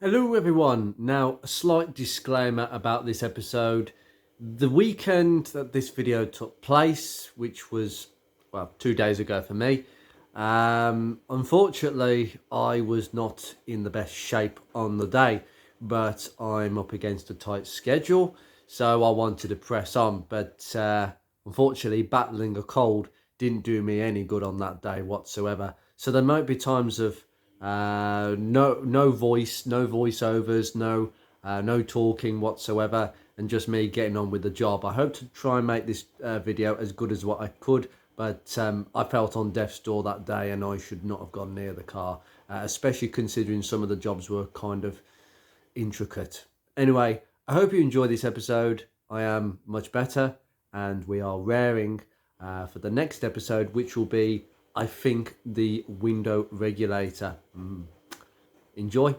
Hello, everyone. Now, a slight disclaimer about this episode. The weekend that this video took place, which was, well, 2 days ago for me, unfortunately, I was not in the best shape on the day, but I'm up against a tight schedule, so I wanted to press on. But unfortunately, battling a cold didn't do me any good on that day whatsoever. So there might be times of no voice, no voiceovers, no talking whatsoever, and just me getting on with the job. I hope to try and make this video as good as what I could, but I felt on death's door that day, and I should not have gone near the car, especially considering some of the jobs were kind of intricate. Anyway, I hope you enjoy this episode. I am much better, and we are raring for the next episode, which will be, I think, the window regulator. Enjoy.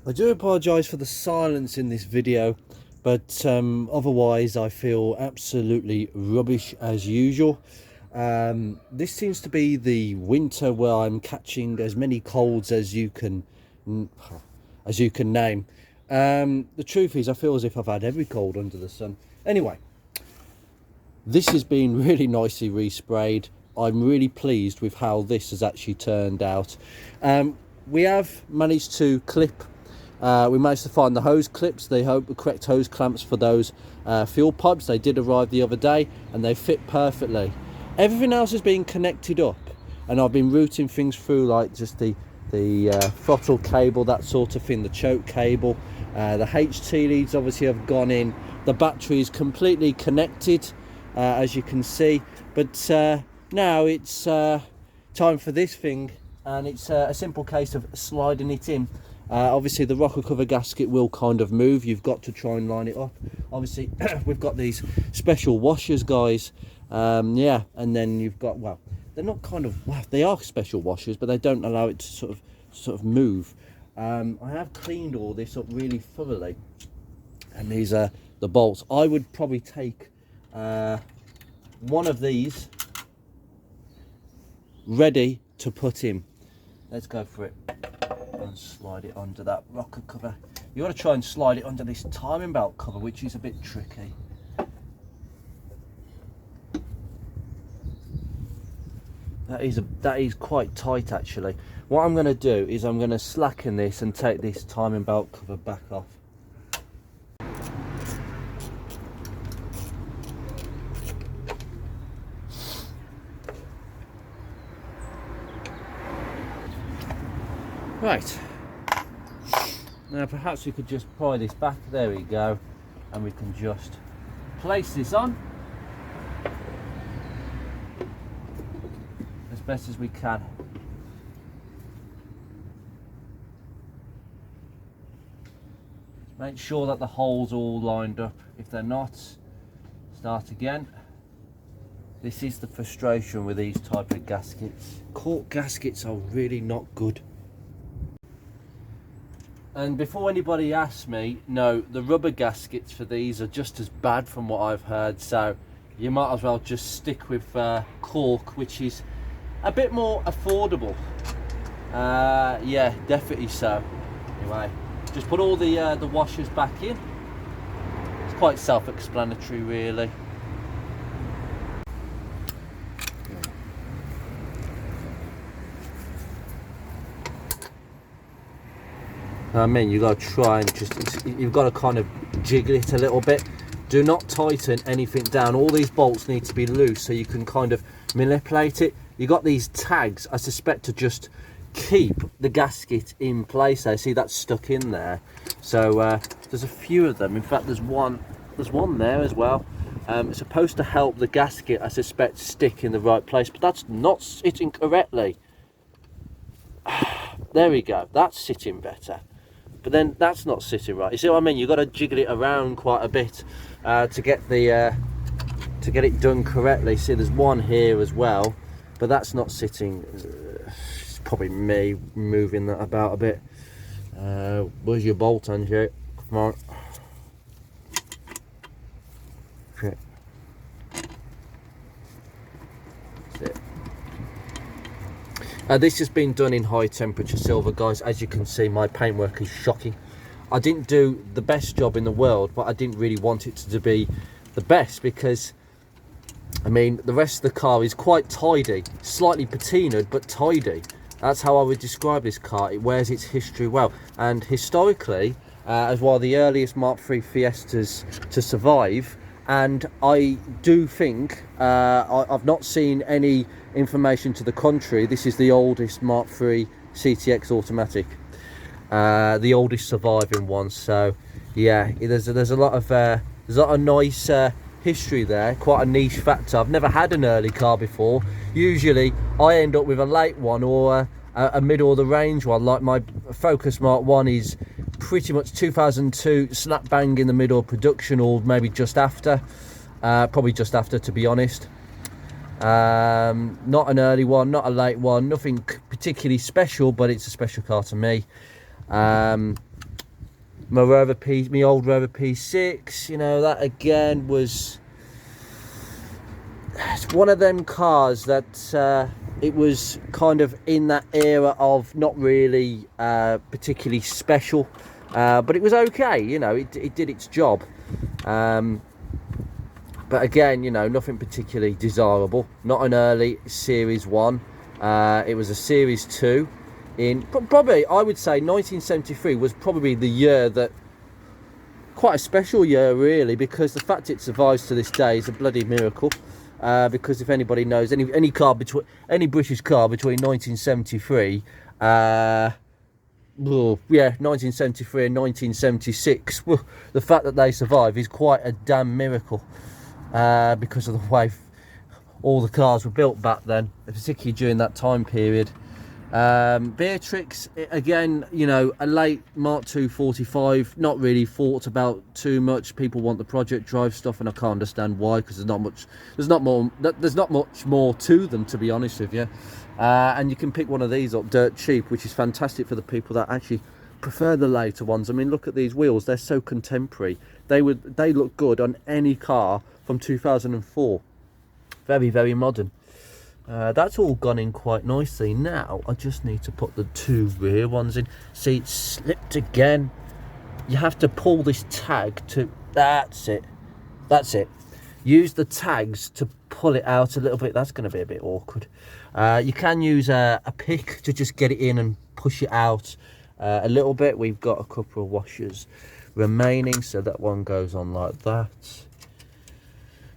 I do apologise for the silence in this video, but otherwise I feel absolutely rubbish as usual. This seems to be the winter where I'm catching as many colds as you can name. The truth is, I feel as if I've had every cold under the sun. Anyway, this has been really nicely resprayed. I'm really pleased with how this has actually turned out. We have managed to clip, we managed to find the hose clips, the correct hose clamps for those fuel pipes. They did arrive the other day and they fit perfectly. Everything else has been connected up, and I've been routing things through, like just the throttle cable, that sort of thing, the choke cable. The HT leads obviously have gone in. The battery is completely connected, as you can see. But now it's time for this thing, and it's a simple case of sliding it in. Obviously the rocker cover gasket will kind of move. You've got to try and line it up. Obviously we've got these special washers, guys. Yeah, and then you've got, well, they're not kind of, well, they are special washers, but they don't allow it to sort of move. I have cleaned all this up really thoroughly, and these are the bolts. I would probably take one of these ready to put in. Let's go for it and slide it under that rocker cover. You want to try and slide it under this timing belt cover, which is a bit tricky. That is quite tight actually. What I'm going to do is I'm going to slacken this and take this timing belt cover back off. Right, now perhaps we could just pry this back. There we go, and we can just place this on as best as we can. Make sure that the holes are all lined up. If they're not, start again. This is the frustration with these type of gaskets. Cork gaskets are really not good. And before anybody asks me, no, the rubber gaskets for these are just as bad from what I've heard, so you might as well just stick with cork, which is a bit more affordable. Yeah, definitely so. Anyway, just put all the washers back in. It's quite self-explanatory really. I mean, you've got to try and you've got to kind of jiggle it a little bit. Do not tighten anything down. All these bolts need to be loose so you can kind of manipulate it. You've got these tags, I suspect, to just keep the gasket in place there. See, that's stuck in there. So there's a few of them. In fact, there's one there as well. It's supposed to help the gasket, I suspect, stick in the right place, but that's not sitting correctly. There we go, that's sitting better. But then that's not sitting right. You see what I mean? You've got to jiggle it around quite a bit to get it done correctly. See, there's one here as well, but that's not sitting. It's probably me moving that about a bit. Where's your bolt on here? Come on. Okay. That's it. This has been done in high temperature silver, guys. As you can see, my paintwork is shocking. I didn't do the best job in the world, but I didn't really want it to be the best because, I mean, the rest of the car is quite tidy, slightly patinaed, but tidy. That's how I would describe this car. It wears its history well, and historically, as one of the earliest Mark III Fiestas to survive, and I do think, I've not seen any information to the contrary, this is the oldest Mark III CTX automatic, the oldest surviving one. So yeah, there's a lot of nice history there, quite a niche factor. I've never had an early car before. Usually I end up with a late one or a middle of the range one, like my Focus Mark 1 is pretty much 2002, slap bang in the middle of production, or maybe just after, probably just after, to be honest. Not an early one, not a late one, nothing particularly special, but it's a special car to me. my old Rover P6, you know, that again was, it's one of them cars that it was kind of in that era of not really particularly special, but it was okay, you know, it did its job. But again, you know, nothing particularly desirable. Not an early Series 1. It was a Series 2. Probably, I would say 1973 was probably the year that, quite a special year really, because the fact it survives to this day is a bloody miracle. Because if anybody knows, any British car between 1973, well, yeah, 1973 and 1976, well, the fact that they survive is quite a damn miracle. Because of the way all the cars were built back then, particularly during that time period. Beatrix, again, you know, a late Mark II 45, not really thought about too much. People want the project drive stuff, and I can't understand why, because there's not much more to them, to be honest with you. And you can pick one of these up dirt cheap, which is fantastic for the people that actually prefer the later ones. I mean, look at these wheels, they're so contemporary. They look good on any car from 2004. Very, very modern. That's all gone in quite nicely. Now I just need to put the two rear ones in. See, it's slipped again. You have to pull this tag to, that's it, use the tags to pull it out a little bit. That's going to be a bit awkward. You can use a pick to just get it in and push it out a little bit. We've got a couple of washers remaining, so that one goes on like that.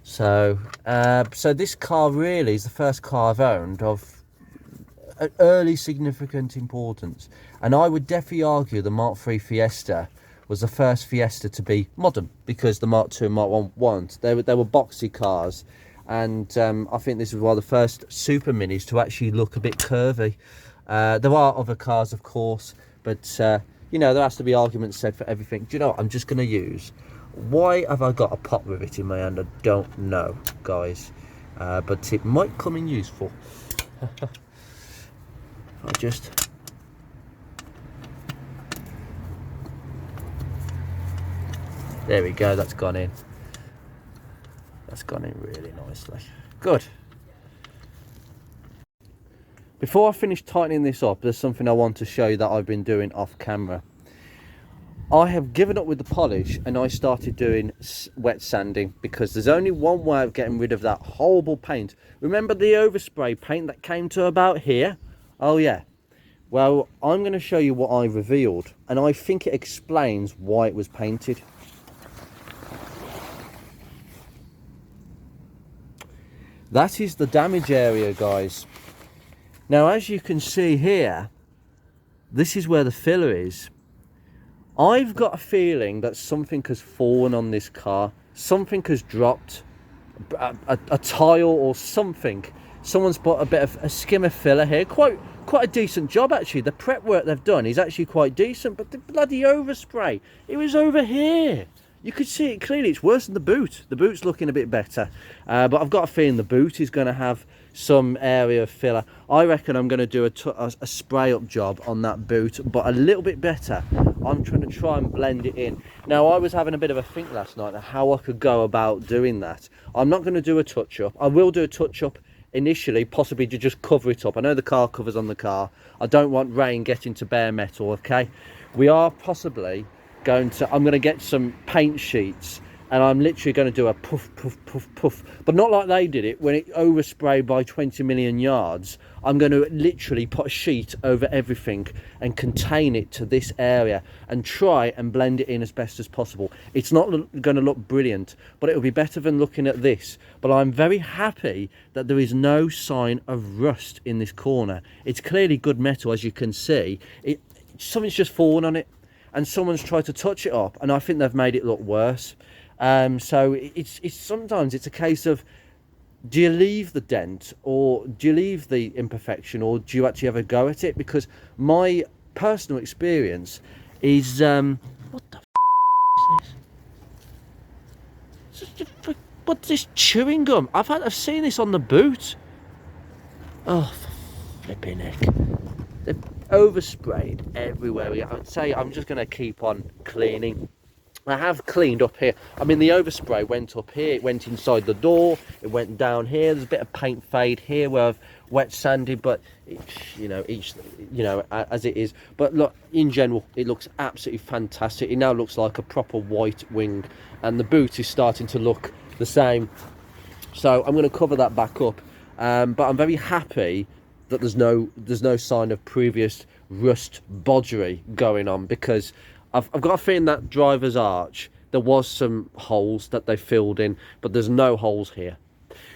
So this car really is the first car I've owned of an early significant importance, and I would definitely argue the Mark III Fiesta was the first Fiesta to be modern, because the Mark II and Mark I weren't. They were boxy cars, and I think this was one of the first super minis to actually look a bit curvy. There are other cars, of course, but you know, there has to be arguments said for everything. Do you know what I'm just going to use? Why have I got a pot rivet in my hand? I don't know, guys, but it might come in useful. I just, there we go, that's gone in. That's gone in really nicely. Good. Before I finish tightening this up, there's something I want to show you that I've been doing off camera. I have given up with the polish, and I started doing wet sanding, because there's only one way of getting rid of that horrible paint. Remember the overspray paint that came to about here? Oh yeah. Well, I'm going to show you what I revealed, and I think it explains why it was painted. That is the damage area, guys. Now, as you can see here, this is where the filler is. I've got a feeling that something has fallen on this car. Something has dropped, a tile or something. Someone's put a bit of a skimmer filler here. Quite a decent job, actually. The prep work they've done is actually quite decent, but the bloody overspray, it was over here. You could see it clearly. It's worse than the boot. The boot's looking a bit better, but I've got a feeling the boot is going to have some area of filler. I reckon I'm going to do a spray up job on that boot, but a little bit better. I'm trying to try and blend it in. Now, I was having a bit of a think last night of how I could go about doing that. I'm not going to do a touch up. I will do a touch up initially, possibly to just cover it up. I know the car covers on the car. I don't want rain getting to bare metal, okay? We are possibly I'm going to get some paint sheets, and I'm literally going to do a puff, puff, puff, puff, but not like they did it when it oversprayed by 20 million yards. I'm going to literally put a sheet over everything and contain it to this area and try and blend it in as best as possible. It's not going to look brilliant, but it'll be better than looking at this. But I'm very happy that there is no sign of rust in this corner. It's clearly good metal, as you can see. Something's just fallen on it, and someone's tried to touch it up, and I think they've made it look worse. So it's sometimes it's a case of, do you leave the dent, or do you leave the imperfection, or do you actually ever go at it? Because my personal experience is what the is this? What's this chewing gum? I've seen this on the boot. Oh, for flipping heck! oversprayed everywhere. I'd say I'm just going to keep on cleaning. I have cleaned up here. I mean, the overspray went up here, it went inside the door, it went down here. There's a bit of paint fade here where I've wet sanded, but as it is. But look, in general, it looks absolutely fantastic. It now looks like a proper white wing, and the boot is starting to look the same. So I'm going to cover that back up, but I'm very happy that there's no sign of previous rust bodgery going on, because I've got a feeling that driver's arch, there was some holes that they filled in, but there's no holes here.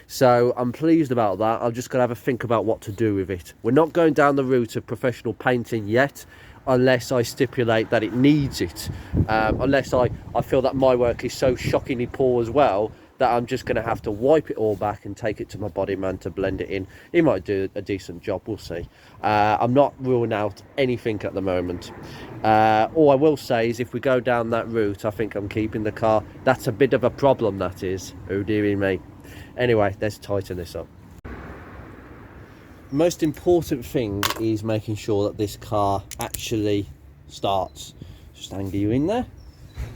So I'm pleased about that. I'm just going to have a think about what to do with it. We're not going down the route of professional painting yet, unless I stipulate that it needs it. Unless I feel that my work is so shockingly poor as well, that I'm just going to have to wipe it all back and take it to my body man to blend it in. He might do a decent job, we'll see. I'm not ruling out anything at the moment. All I will say is, if we go down that route, I think I'm keeping the car. That's a bit of a problem, that is. Oh dearie me. Anyway, let's tighten this up. Most important thing is making sure that this car actually starts. Just angle you in there.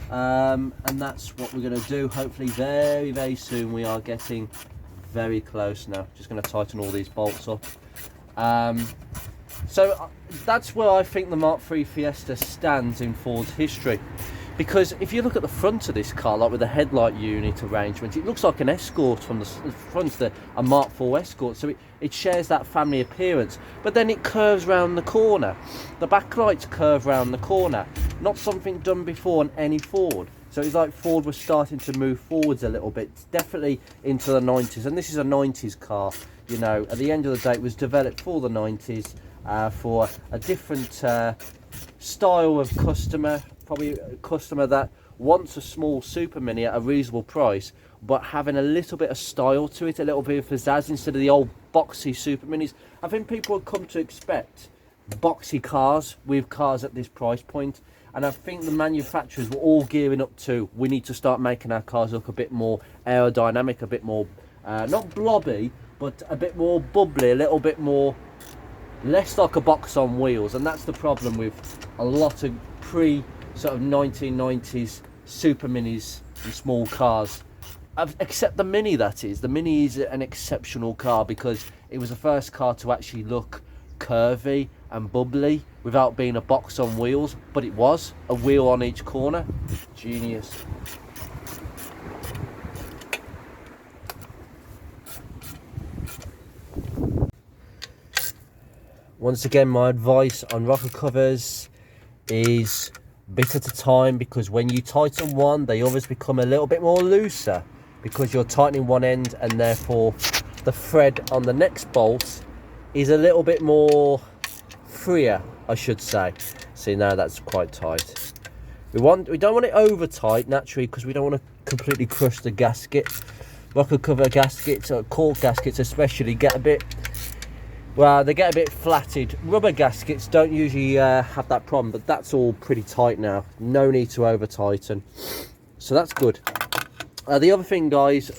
And that's what we're going to do. Hopefully very, very soon. We are getting very close now. Just going to tighten all these bolts up. So that's where I think the Mark III Fiesta stands in Ford's history, because if you look at the front of this car, like with the headlight unit arrangement, it looks like an Escort from the front, a Mark IV Escort. So it shares that family appearance, but then it curves round the corner. The backlights curve round the corner. Not something done before on any Ford. So it's like Ford was starting to move forwards a little bit, definitely into the 90s. And this is a 90s car, you know. At the end of the day, it was developed for the 90s, for a different style of customer. Probably a customer that wants a small Super Mini at a reasonable price, but having a little bit of style to it, a little bit of pizzazz instead of the old boxy Super Minis. I think people have come to expect boxy cars with cars at this price point, and I think the manufacturers were all gearing up to, we need to start making our cars look a bit more aerodynamic, a bit more not blobby, but a bit more bubbly, a little bit more, less like a box on wheels. And that's the problem with a lot of sort of 1990s Super Minis and small cars, except the Mini. That is, the Mini is an exceptional car because it was the first car to actually look curvy and bubbly without being a box on wheels, but it was a wheel on each corner. Genius. Once again, my advice on rocker covers is bit at a time, because when you tighten one, they always become a little bit more looser because you're tightening one end, and therefore the thread on the next bolt is a little bit more freer, I should say. See, now that's quite tight. We don't want it over tight naturally, because we don't want to completely crush the gasket. Rocker cover gaskets, or cork gaskets especially, get a bit, well, they get a bit flatted. Rubber gaskets don't usually have that problem, but that's all pretty tight now. No need to over tighten, so that's good. The other thing, guys,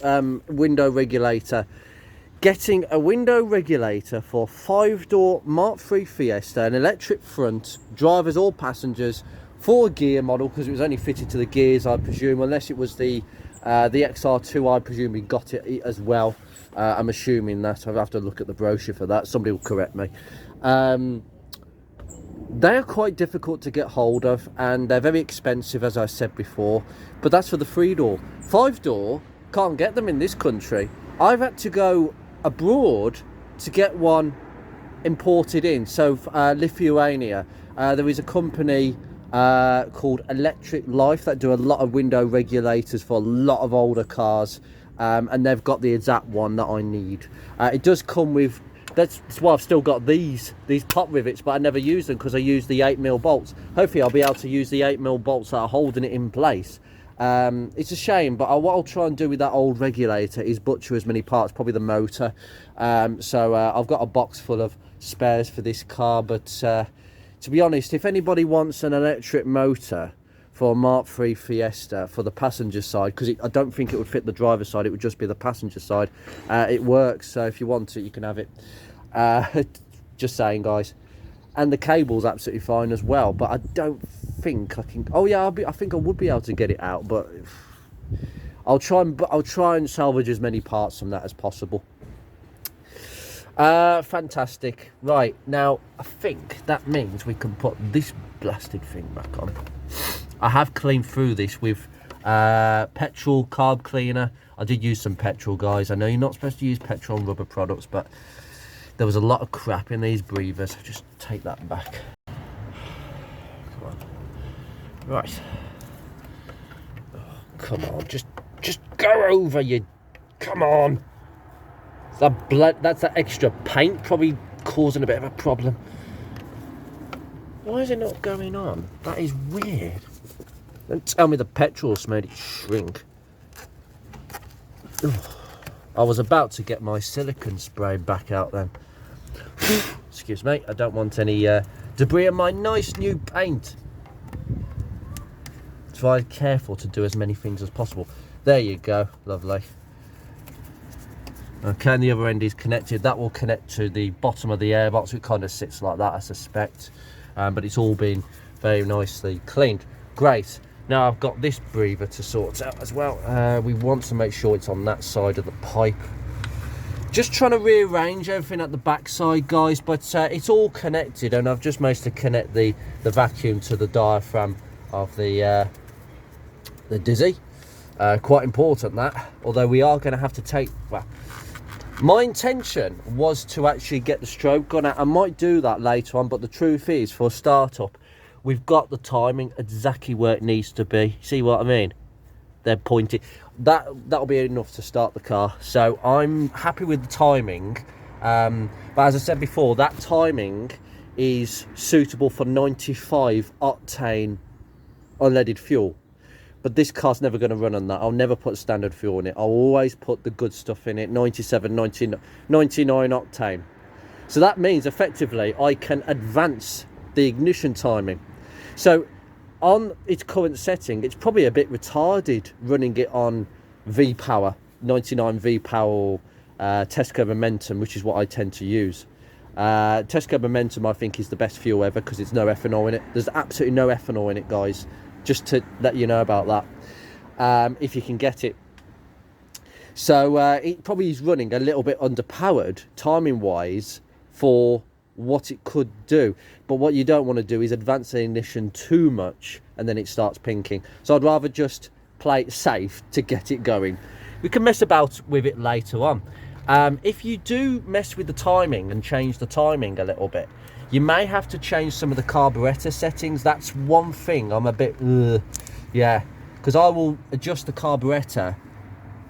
window regulator. Getting a window regulator for 5-door Mark III Fiesta, an electric front, drivers or passengers, for a gear model, because it was only fitted to the gears, I presume, unless it was the XR2, I presume we got it as well. I'm assuming that. I'll have to look at the brochure for that. Somebody will correct me. They are quite difficult to get hold of, and they're very expensive, as I said before, but that's for the 3-door. 5-door, can't get them in this country. I've had to go abroad to get one imported in. So Lithuania, there is a company called Electric Life that do a lot of window regulators for a lot of older cars, and they've got the exact one that I need. It does come with, that's why I've still got these pop rivets, but I never use them because I use the 8mm bolts. Hopefully I'll be able to use the 8mm bolts that are holding it in place. It's a shame, but what I'll try and do with that old regulator is butcher as many parts, probably the motor. So I've got a box full of spares for this car, but to be honest, if anybody wants an electric motor for a Mark III Fiesta for the passenger side, because I don't think it would fit the driver's side, it would just be the passenger side, it works. So if you want it, you can have it. Just saying, guys. and the cable's absolutely fine as well. But I don't think I can. Oh yeah, I think I would be able to get it out, but I'll try and salvage as many parts from that as possible. Fantastic. Right, now I think that means we can put this blasted thing back on. I have cleaned through this with petrol carb cleaner. I did use some petrol, guys. I know you're not supposed to use petrol on rubber products, but there was a lot of crap in these breathers. Just take that back. Come on. Right. Oh, come on, just go over, you. Come on. That's that extra paint probably causing a bit of a problem. Why is it not going on? That is weird. Don't tell me the petrol's made it shrink. Ugh. I was about to get my silicone spray back out then. Excuse me, I don't want any debris on my nice new paint. So I'm careful to do as many things as possible. There you go, lovely. Okay, and the other end is connected. That will connect to the bottom of the airbox. It kind of sits like that, I suspect. But it's all been very nicely cleaned. Great. Now I've got this breather to sort out as well. We want to make sure it's on that side of the pipe. Just trying to rearrange everything at the back side, guys, but it's all connected, and I've just managed to connect the vacuum to the diaphragm of the Dizzy. Quite important that, although we are going to have to take, well, my intention was to actually get the stroke gun out. I might do that later on, but the truth is, for a startup, we've got the timing exactly where it needs to be. See what I mean? They're pointing. That'll be enough to start the car. So I'm happy with the timing. But as I said before, that timing is suitable for 95 octane unleaded fuel. But this car's never going to run on that. I'll never put standard fuel in it. I'll always put the good stuff in it, 97, 99 octane. So that means effectively I can advance the ignition timing. So on its current setting, it's probably a bit retarded running it on V-Power, 99 V-Power Tesco Momentum, which is what I tend to use. Tesco Momentum, I think, is the best fuel ever because there's no ethanol in it. There's absolutely no ethanol in it, guys. Just to let you know about that, if you can get it. So it probably is running a little bit underpowered, timing-wise, for what it could do. But what you don't want to do is advance the ignition too much, and then it starts pinking. So I'd rather just play it safe to get it going. We can mess about with it later on. If you do mess with the timing and change the timing a little bit, you may have to change some of the carburetor settings. That's one thing I'm a bit, yeah, because I will adjust the carburetor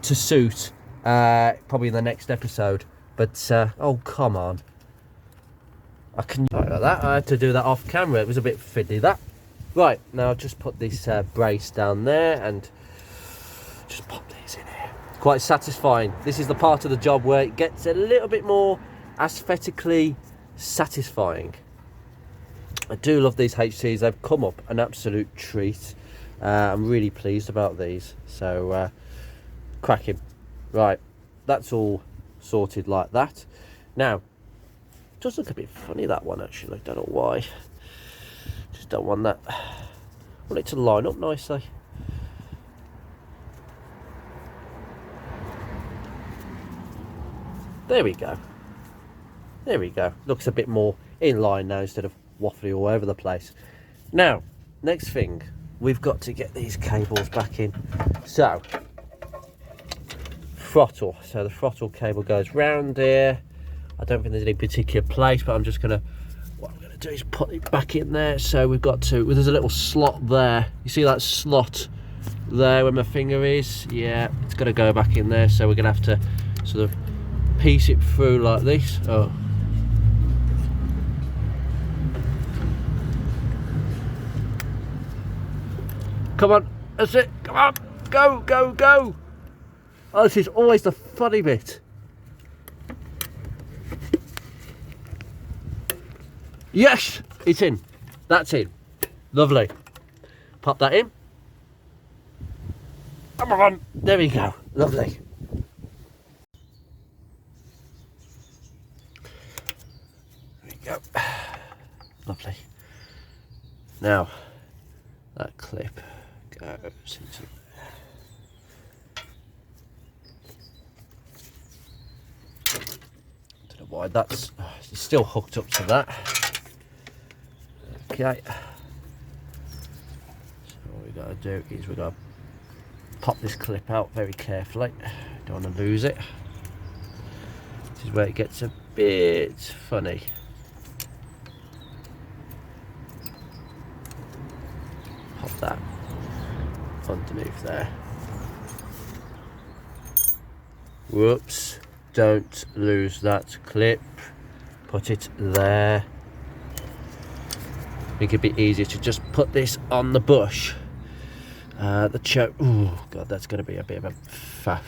to suit probably in the next episode. But, oh, come on. I can, like that. I had to do that off camera. It was a bit fiddly, that. Right, now I'll just put this brace down there and just pop these in here. Quite satisfying. This is the part of the job where it gets a little bit more aesthetically satisfying. I do love these HTs. They've come up an absolute treat. I'm really pleased about these. So cracking. Right, that's all sorted like that. Now, it does look a bit funny, that one, actually. Don't know why. Just don't want that. I want it to line up nicely. There we go. There we go. Looks a bit more in line now instead of waffly all over the place. Now, next thing, we've got to get these cables back in. So, throttle. So the throttle cable goes round here. I don't think there's any particular place, but I'm just gonna, what I'm gonna do is put it back in there. So we've got to, well, there's a little slot there. You see that slot there where my finger is? Yeah, it's gonna go back in there. So we're gonna have to sort of piece it through like this. Oh. Come on, that's it, come on, go, go, go. Oh, this is always the funny bit. Yes, it's in, that's in, lovely. Pop that in. Come on, there we go, lovely. There we go. Lovely. Now, that clip goes into there. Don't know why that's it's still hooked up to that. Okay. So what we got to do is we got to pop this clip out very carefully. Don't want to lose it. This is where it gets a bit funny. Pop that underneath there. Whoops, don't lose that clip. Put it there. I think it'd be easier to just put this on the bush. The choke, oh god, that's going to be a bit of a faff.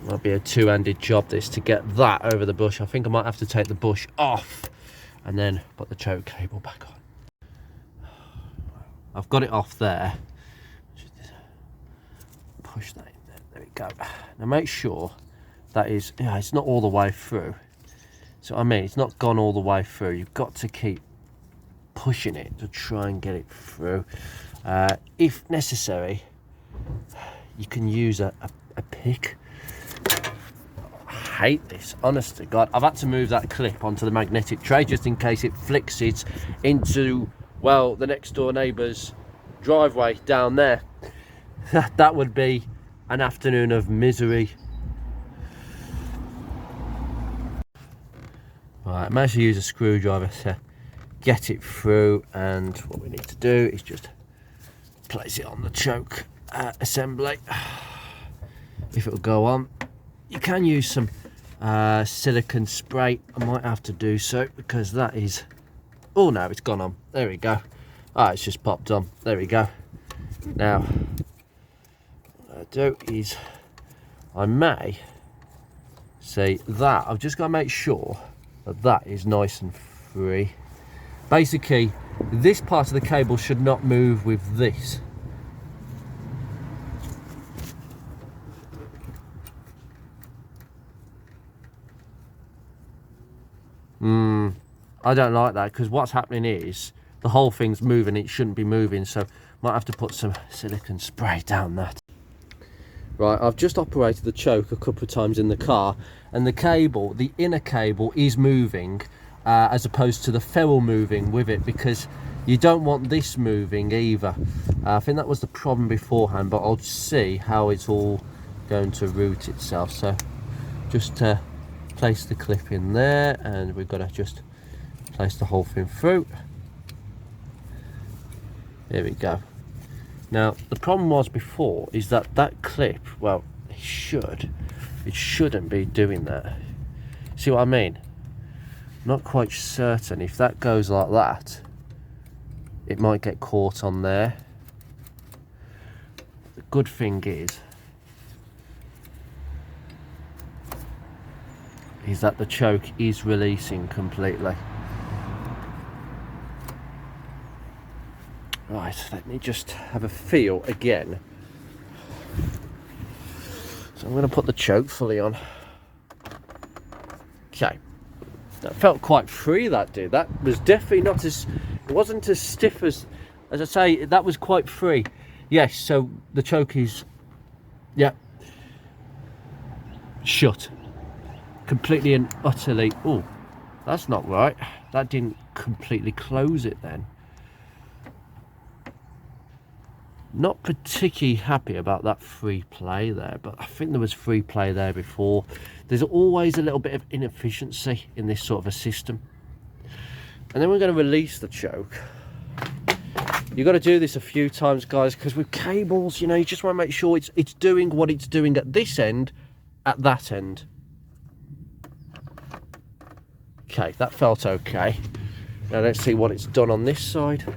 Might be a two-handed job this to get that over the bush. I think I might have to take the bush off and then put the choke cable back on. I've got it off there. Push that in there. There we go. Now make sure that is, yeah, it's not all the way through. So I mean, it's not gone all the way through. You've got to keep pushing it to try and get it through. If necessary, you can use a pick. I hate this, honest to God. I've had to move that clip onto the magnetic tray just in case it flicks it into, well, the next door neighbour's driveway down there. That would be an afternoon of misery. Right, I managed to use a screwdriver to get it through, and what we need to do is just place it on the choke assembly. If it'll go on, you can use some silicone spray. I might have to do so because that is, oh no, it's gone on. There we go. Ah, it's just popped on. There we go. Now what I do is I may see that I've just got to make sure that that is nice and free. Basically, this part of the cable should not move with this. I don't like that because what's happening is the whole thing's moving. It shouldn't be moving, so might have to put some silicone spray down that. Right, I've just operated the choke a couple of times in the car, and the cable, the inner cable, is moving as opposed to the ferrule moving with it, because you don't want this moving either. I think that was the problem beforehand, but I'll see how it's all going to route itself. So just place the clip in there, and we've got to just place the whole thing through. There we go. Now the problem was before is that that clip, well, it shouldn't be doing that. See what I mean? Not quite certain if that goes like that, it might get caught on there. The good thing is that the choke is releasing completely. Right, let me just have a feel again. So I'm going to put the choke fully on. Okay, that felt quite free, that did. That was definitely not as, it wasn't as stiff as I say, that was quite free. Yes, so the choke is, yeah, shut. Completely and utterly, oh, that's not right. That didn't completely close it then. Not particularly happy about that free play there, but I think there was free play there before. There's always a little bit of inefficiency in this sort of a system. And then we're going to release the choke. You've got to do this a few times, guys, because with cables, you know, you just want to make sure it's doing what it's doing at this end, at that end. Okay, that felt okay. Now let's see what it's done on this side.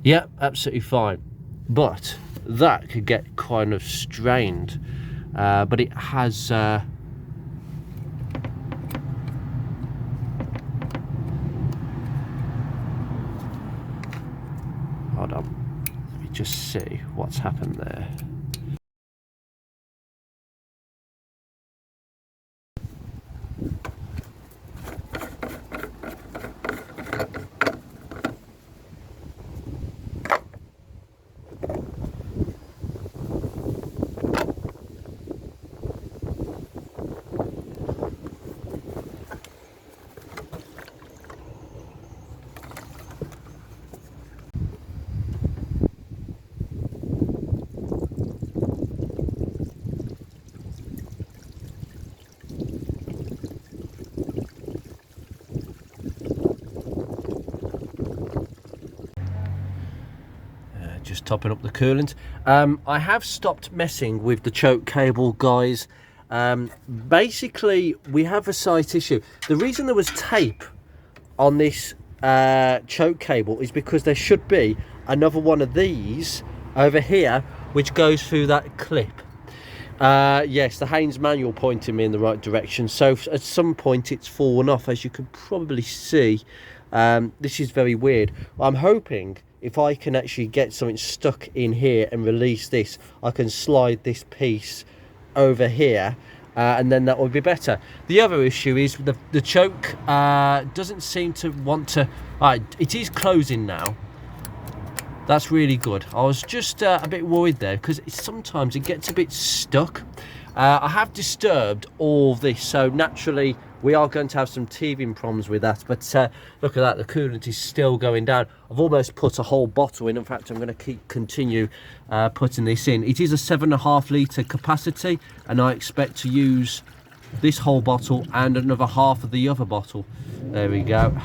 Yeah, absolutely fine, but that could get kind of strained, but it has hold on, let me just see what's happened there. topping up the coolant. I have stopped messing with the choke cable, guys. Basically, we have a slight issue. The reason there was tape on this choke cable is because there should be another one of these over here which goes through that clip. Yes, the Haynes manual pointing me in the right direction, so at some point it's fallen off, as you can probably see. This is very weird. I'm hoping if I can actually get something stuck in here and release this, I can slide this piece over here, and then that would be better. The other issue is the choke doesn't seem to want to. It is closing now. That's really good. I was just a bit worried there because sometimes it gets a bit stuck. I have disturbed all of this, so naturally we are going to have some teething problems with that. But look at that, the coolant is still going down. I've almost put a whole bottle in. In fact, I'm going to continue putting this in. It is a 7.5 litre capacity, and I expect to use this whole bottle and another half of the other bottle. There we go.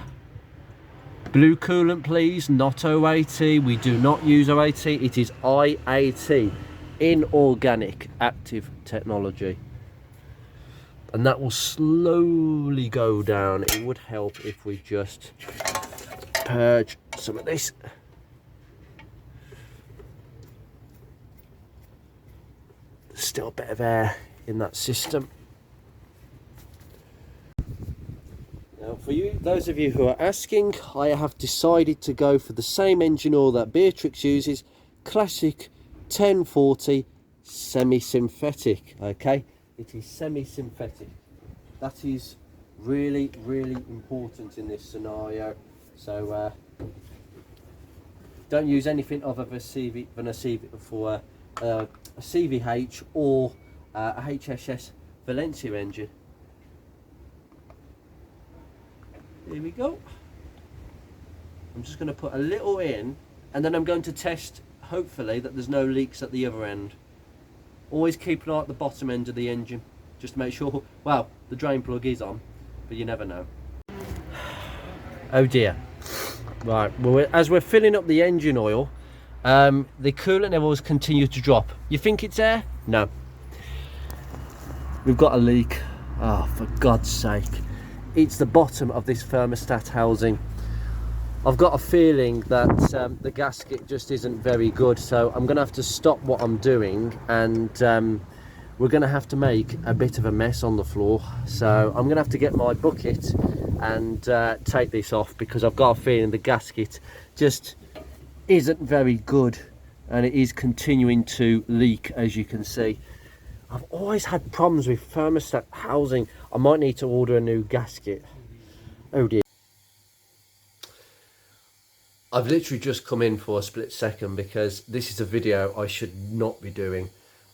Blue coolant, please, not OAT. We do not use OAT. It is IAT, Inorganic Active Technology. And that will slowly go down. It would help if we just purge some of this. There's still a bit of air in that system. Now, for you, those of you who are asking, I have decided to go for the same engine oil that Beatrix uses, classic 1040 semi-synthetic. Okay, it is semi-synthetic. That is really, really important in this scenario. So don't use anything other than a CVH or a HSS Valencia engine. Here we go. I'm just going to put a little in, and then I'm going to test, hopefully, that there's no leaks at the other end. Always keep an eye at the bottom end of the engine, just to make sure. Well, the drain plug is on, but you never know. Oh dear. Right, well, as we're filling up the engine oil, the coolant levels continue to drop. You think it's air? No. We've got a leak. Oh, for God's sake. It's the bottom of this thermostat housing. I've got a feeling that the gasket just isn't very good, so I'm going to have to stop what I'm doing, and we're going to have to make a bit of a mess on the floor. So I'm going to have to get my bucket and take this off, because I've got a feeling the gasket just isn't very good, and it is continuing to leak, as you can see. I've always had problems with thermostat housing. I might need to order a new gasket. Oh dear. I've literally just come in for a split second, because this is a video I should not be doing.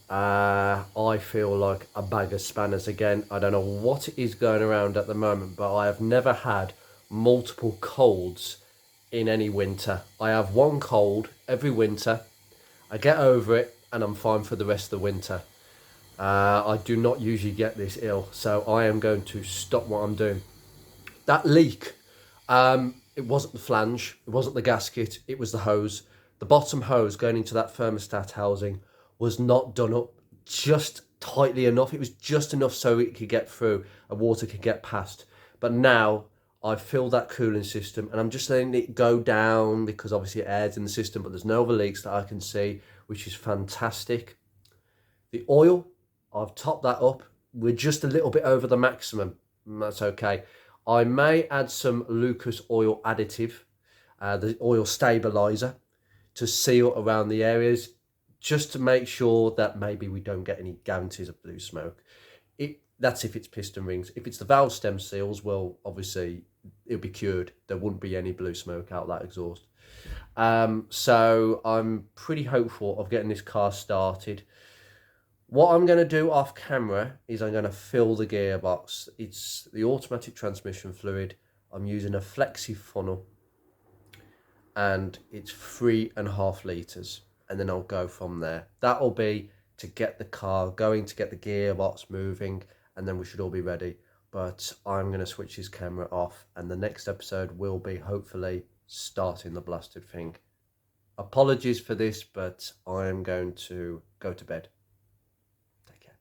I feel like a bag of spanners again. I don't know what is going around at the moment, but I have never had multiple colds in any winter. I have one cold every winter. I get over it and I'm fine for the rest of the winter. I do not usually get this ill, so I am going to stop what I'm doing. That leak, it wasn't the flange, it wasn't the gasket, it was the hose. The bottom hose going into that thermostat housing was not done up just tightly enough. It was just enough so it could get through and water could get past. But now I've filled that cooling system and I'm just letting it go down, because obviously air's in the system, but there's no other leaks that I can see, which is fantastic. The oil, I've topped that up. We're just a little bit over the maximum. That's okay. I may add some Lucas oil additive, the oil stabilizer, to seal around the areas, just to make sure that maybe we don't get any guarantees of blue smoke. That's if it's piston rings. If it's the valve stem seals, well, obviously it'll be cured. There wouldn't be any blue smoke out that exhaust. So I'm pretty hopeful of getting this car started. What I'm going to do off camera is I'm going to fill the gearbox. It's the automatic transmission fluid. I'm using a flexi funnel, and it's 3.5 litres, and then I'll go from there. That'll be to get the car going, to get the gearbox moving, and then we should all be ready. But I'm going to switch this camera off, and the next episode will be hopefully starting the blasted thing. apologies for this, but I am going to go to bed. Take care.